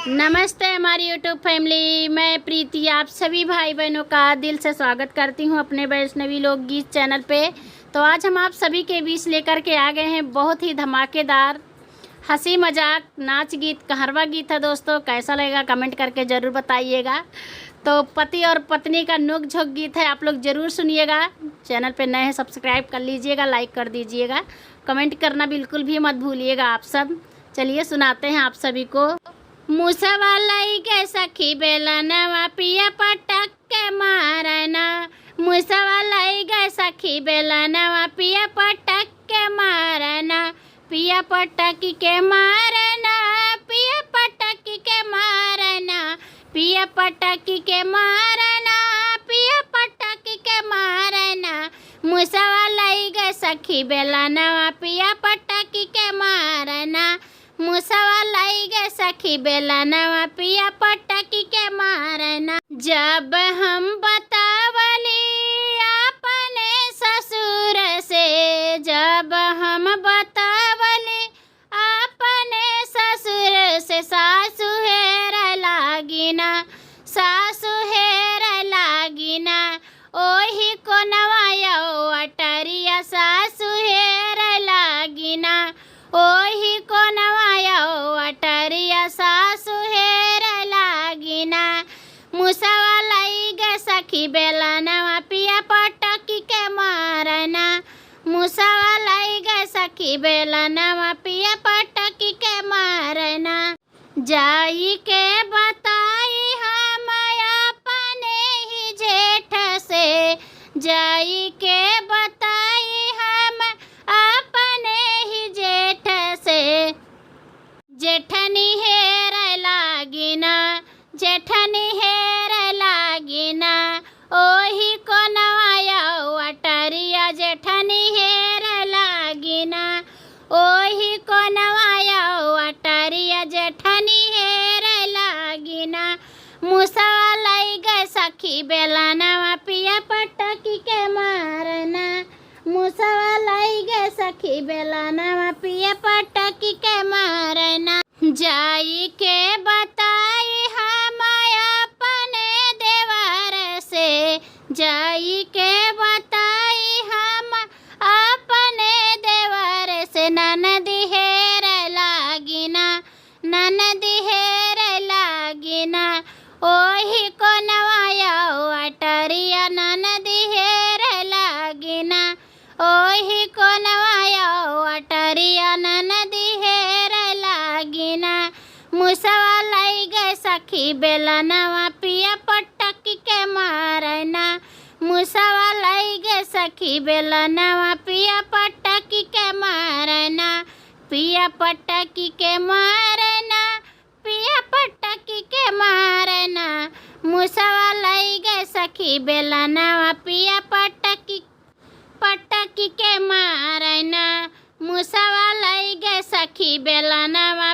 नमस्ते हमारी YouTube family. मैं प्रीति आप सभी भाई बहनों का दिल से स्वागत करती हूं अपने वैष्णवी लोकगीत चैनल पे। तो आज हम आप सभी के बीच लेकर के आ गए हैं बहुत ही धमाकेदार हंसी मजाक नाच गीत कहरवा गीत है। दोस्तों कैसा लगेगा कमेंट करके ज़रूर बताइएगा। तो पति और पत्नी का नोक झोंक गीत है, आप लोग ज़रूर सुनिएगा। चैनल पे नए हैं सब्सक्राइब कर लीजिएगा, लाइक कर दीजिएगा, कमेंट करना बिल्कुल भी मत भूलिएगा आप सब। चलिए सुनाते हैं आप सभी को। मूसवा लाई गे सखी बेलनवा पिया पटक के मारना। मूसवा लाई गे सखी बेलनवा पिया पटक के मारना। पिया पटक के मारना, पिया पटक के मारना, पिया पटक के मारना, पिया पटक के मारना। मूसवा लाई गे सखी बेलनवा पिया पटक के मारना। मूसवा लाई गे सखी बेलनवा पिया पटक के मारना। जब हम बतावली अपने ससुर से, जब हम बतावली अपने ससुर से, सासु हेर लागिना, सासु हेर लागिना। ओही को नवायो अटरिया सासु हेर लागिना। ओही को नवायो अटरिया सासु हेर लागिना। मूसवा लाई गे सखी बेलनवा पिया पटक के मारना। मूसवा लाई गे सखी बेलनवा पिया पटक के मारना। जाई के बताई हम अपने ही जेठ से, जाई के बताई हम अपने ही जेठ से। जेठनी हेर लागिना, जेठनी हेर लागिना। ओही को नवायो अटरिया जेठनी हेर लागिना। ओही को नवायो अटरिया जेठनी हेर लागिना। मूसवा लाई गे सखी बेलनवा पिया पटक के मारना। मूसवा लाई गे सखी बेलनवा पिया पटक के मारना। जाई के बताई हम अपने देवर से, जाई के बताई हम अपने देवर से। ननदी हेर लागिना, ननदी हेर लागिना। ओही को नवायो अटरिया ननदी हेर लागिना। ओही को नवायो अटरिया ननदी हेर लागिना। मूसवा लाई गे सखी बेलनवा पिया पटक के मारना। मूसवा लाई गे सखी बेलनवा पिया पटक के मारना। पिया पटक के मारना, पिया पटक के मारना। मूसवा लाई गे सखी बेलनवा पिया पटक के मारना। मूसवा लाई गे सखी बेलनवा